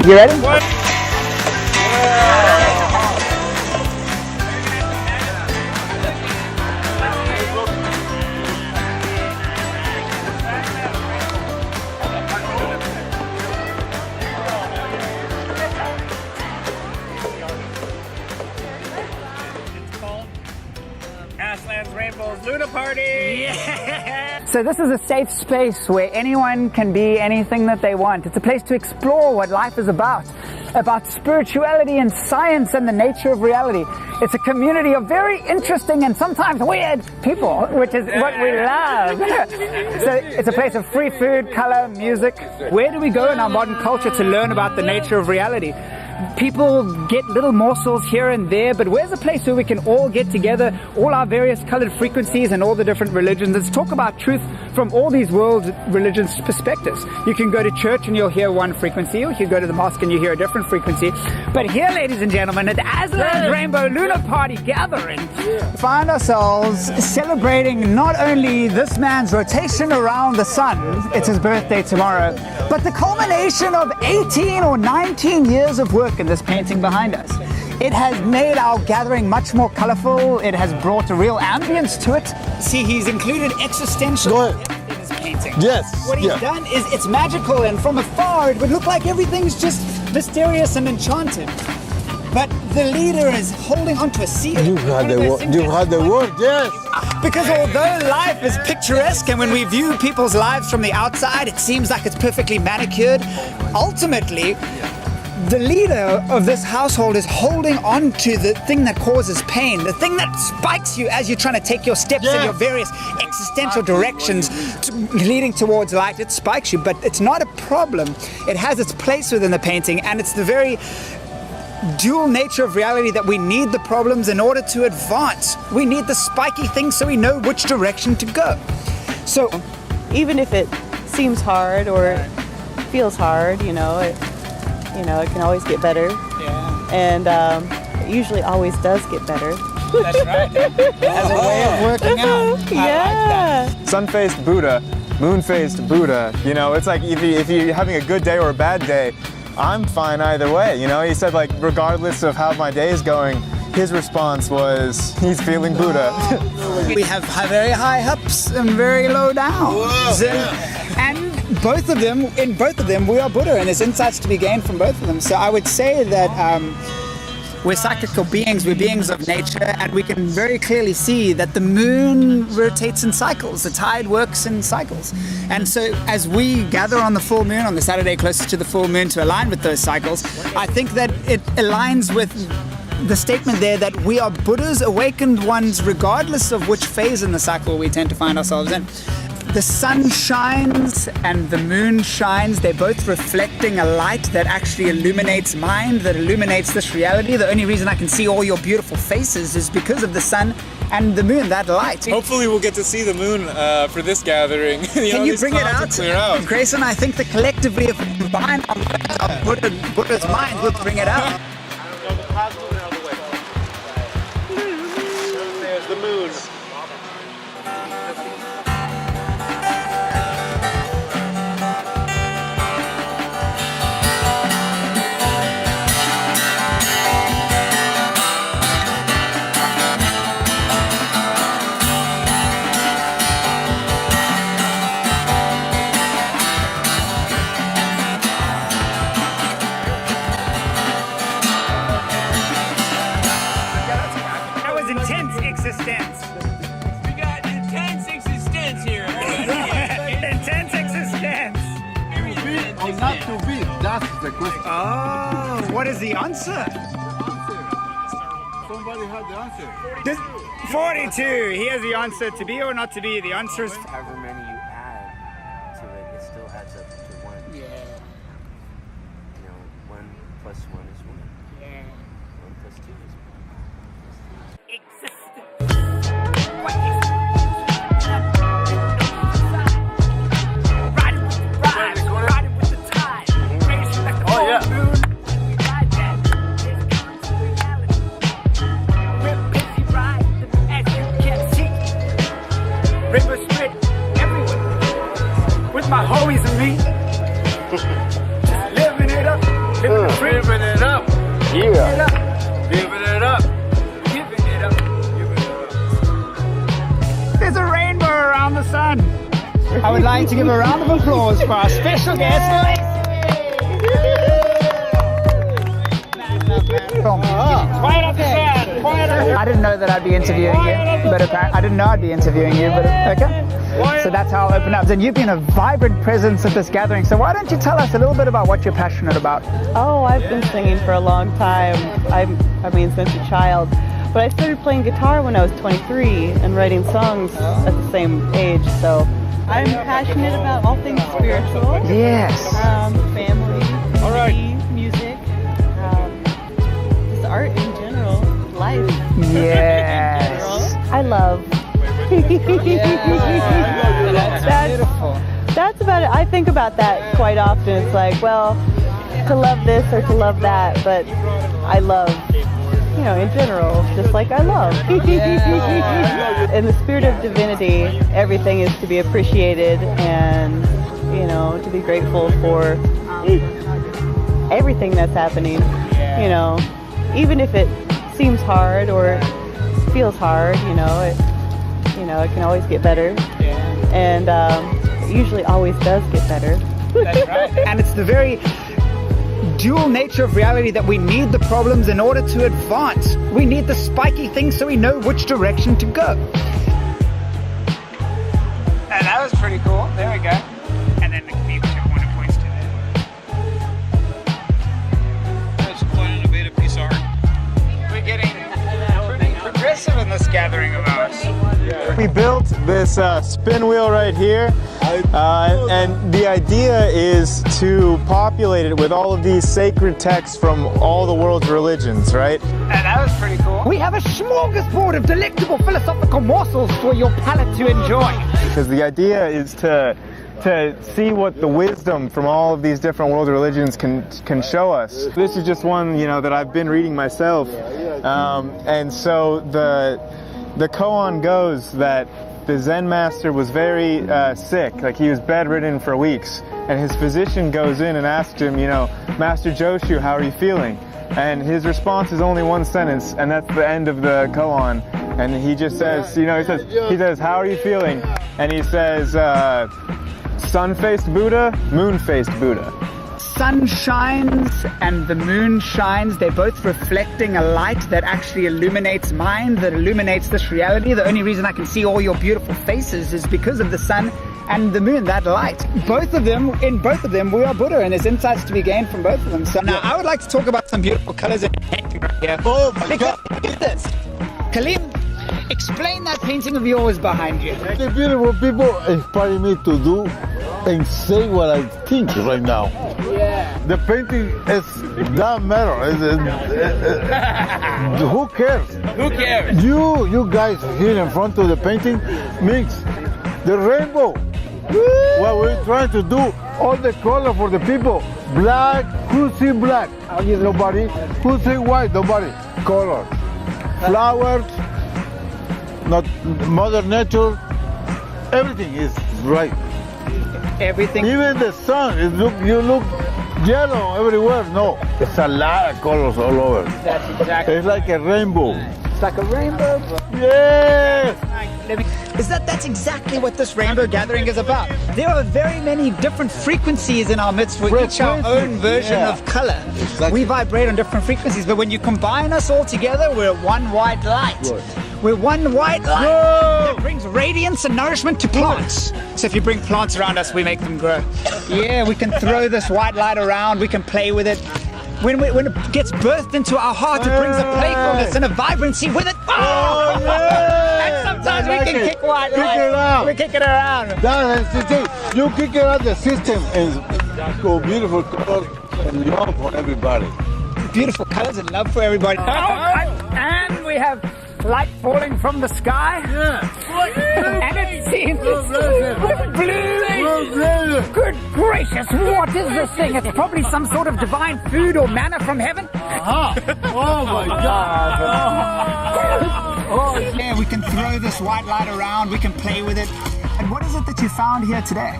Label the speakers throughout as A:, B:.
A: You ready?
B: What? Azlanz Rainbow's Luna Party! Yeah!
A: So this is a safe space where anyone can be anything that they want. It's a place to explore what life is about spirituality and science and the nature of reality. It's a community of very interesting and sometimes weird people, which is what we love. So it's a place of free food, color, music. Where do we go in our modern culture to learn about the nature of reality? People get little morsels here and there, but where's a place where we can all get together, all our various colored frequencies and all the different religions? Let's talk about truth from all these world religions' perspectives. You can go to church and you'll hear one frequency, or you can go to the mosque and you hear a different frequency. But here, ladies and gentlemen, at the Azlanz Rainbow Lunar Party Gathering, we find ourselves celebrating not only this man's rotation around the sun, it's his birthday tomorrow, but the culmination of 18 or 19 years of work in this painting behind us. It has made our gathering much more colorful. It has brought a real ambience to it. See, he's included existential in his painting.
C: Yes.
A: What he's done is it's magical, and from afar it would look like everything's just mysterious and enchanted. But the leader is holding onto a seal.
C: You've had the word, yes.
A: Because although life is picturesque, and when we view people's lives from the outside, it seems like it's perfectly manicured, ultimately, the leader of this household is holding on to the thing that causes pain, the thing that spikes you as you're trying to take your steps in your various existential directions leading towards light. It spikes you, but it's not a problem. It has its place within the painting, and it's the very dual nature of reality that we need the problems in order to advance. We need the spiky things so we know which direction to go. So
D: even if it seems hard or feels hard, it can always get better.
A: Yeah.
D: And it usually always does get better.
A: That's right. As a way of working out.
D: Yeah.
A: I like that.
E: Sun-faced Buddha, moon-faced Buddha. It's like if you're having a good day or a bad day, I'm fine either way. He said, like, regardless of how my day is going, his response was he's feeling Buddha.
A: We have very high ups and very low downs. And in both of them, we are Buddha, and there's insights to be gained from both of them. So I would say that we're cyclical beings, we're beings of nature, and we can very clearly see that the moon rotates in cycles, the tide works in cycles. And so as we gather on the full moon, on the Saturday closest to the full moon, to align with those cycles, I think that it aligns with the statement there that we are Buddhas, awakened ones, regardless of which phase in the cycle we tend to find ourselves in. The sun shines and the moon shines. They're both reflecting a light that actually illuminates mind, that illuminates this reality. The only reason I can see all your beautiful faces is because of the sun and the moon, that light.
E: Hopefully we'll get to see the moon for this gathering.
A: Can you bring it out? Grayson, I think that collectively, if we combine our Buddha's mind, we'll bring it out.
C: There's the moon.
A: Intense existence.
B: We got intense existence here.
A: Intense existence.
C: Or not to be, that's the question.
A: Oh, what is the answer?
C: Somebody had the answer.
A: 42. He has the answer. To be or not to be. The answer is
F: However many you add to it, it still adds up to 1.
A: Yeah.
F: 1 plus 1 is 1.
A: Yeah.
F: 1 plus 2 is 1.
A: Rainbow split everywhere with my homies and me. Just living it up, living
C: Yeah.
B: Giving it up. Giving it up. Giving it up.
A: There's a rainbow around the sun. I would like to give a round of applause for our special guest.
B: Quiet up the fan. Quiet up.
A: I didn't know that I'd be interviewing you, but apparently I didn't know I'd be interviewing you, but okay. So that's how I'll open up. And you've been a vibrant presence at this gathering, so why don't you tell us a little bit about what you're passionate about?
D: Oh, I've been singing for a long time. I mean, since a child. But I started playing guitar when I was 23 and writing songs at the same age. So I'm passionate about all things spiritual.
A: Yes.
D: Family, community, music, just art in general, life.
A: Yes.
D: I love. That's about it. I think about that quite often. It's like, well, to love this or to love that, but I love, you know, in general, just like I love. In the spirit of divinity, everything is to be appreciated and, you know, to be grateful for everything that's happening. You know, even if it seems hard or feels hard, you know, it can always get better. And it usually always does get better.
A: That's right. And it's the very dual nature of reality that we need the problems in order to advance. We need the spiky things so we know which direction to go. And that was pretty cool. There we go. And then the key, whichever one it points to there.
B: That's quite an innovative piece of art.
A: We're getting pretty progressive in this gathering of ours.
E: We built this spin wheel right here, and the idea is to populate it with all of these sacred texts from all the world's religions, right?
A: And that was pretty cool. We have a smorgasbord of delectable philosophical morsels for your palate to enjoy.
E: Because the idea is to see what the wisdom from all of these different world religions can show us. This is just one, you know, that I've been reading myself, and so the koan goes that the Zen master was very sick, like he was bedridden for weeks, and his physician goes in and asks him, you know, Master Joshu, how are you feeling? And his response is only one sentence, and that's the end of the koan. And he just says, you know, he says, how are you feeling? And he says, sun-faced Buddha, moon-faced Buddha.
A: Sun shines and the moon shines. They're both reflecting a light that actually illuminates mind, that illuminates this reality. The only reason I can see all your beautiful faces is because of the sun and the moon, that light. In both of them, we are Buddha, and there's insights to be gained from both of them. So now I would like to talk about some beautiful colors in your painting right here.
C: Oh my God.
A: Look at this. Kalim, explain that painting of yours behind you.
C: The beautiful people inspire me to do and say what I think right now.
A: Yeah.
C: The painting is that matter. Who cares?
B: Who cares?
C: You guys here in front of the painting means the rainbow. What we're trying to do, all the color for the people. Black, who see black? Nobody. Who see white? Nobody. Color. Flowers, not Mother Nature. Everything is right.
A: Everything.
C: Even the sun, you look yellow everywhere. No, it's a lot of colors all over.
A: That's exactly.
C: It's like a rainbow.
A: It's like a rainbow.
C: Yes!
A: That's exactly what this rainbow gathering is about. There are very many different frequencies in our midst. We each our own version of color.
C: Exactly.
A: We vibrate on different frequencies, but when you combine us all together, we're one white light.
C: Good.
A: We're one white light that brings radiance and nourishment to plants. So if you bring plants around us, we make them grow. Yeah, we can throw this white light around, we can play with it. When it gets birthed into our heart, it brings a playfulness and a vibrancy with it.
C: Oh, yeah.
A: And sometimes we can kick white
C: Kick
A: light.
C: it out.
A: We kick it around.
C: That's the thing. You kick it out the system and go beautiful colors and love for everybody.
A: Beautiful colors and love for everybody. And we have light falling from the sky.
C: Yeah.
A: And it seems blue. Good gracious, what is this thing? It's probably some sort of divine food or manna from heaven.
C: Oh my God.
A: Oh yeah, we can throw this white light around, we can play with it. And what is it that you found here today?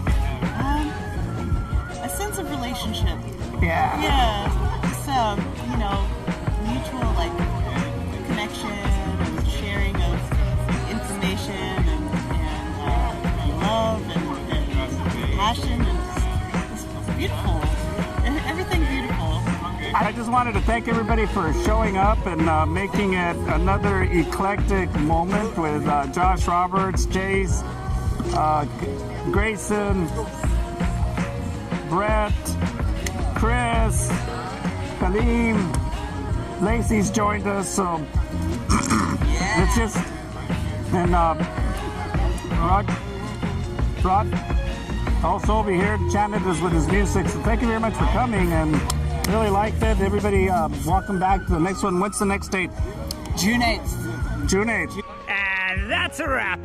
D: A sense of relationship.
A: Yeah.
D: Yeah, just, mutual like connection and sharing of information and love and passion, and it's beautiful. Everything beautiful.
G: I just wanted to thank everybody for showing up and making it another eclectic moment with Josh Roberts, Jace, Grayson, Brett, Chris, Kaleem, Lacey's joined us, so it's just, and Rod also over here chanted us with his music, so thank you very much for coming, and really liked it. Everybody, welcome back to the next one. What's the next date?
A: June 8th.
G: June 8th.
A: And that's a wrap.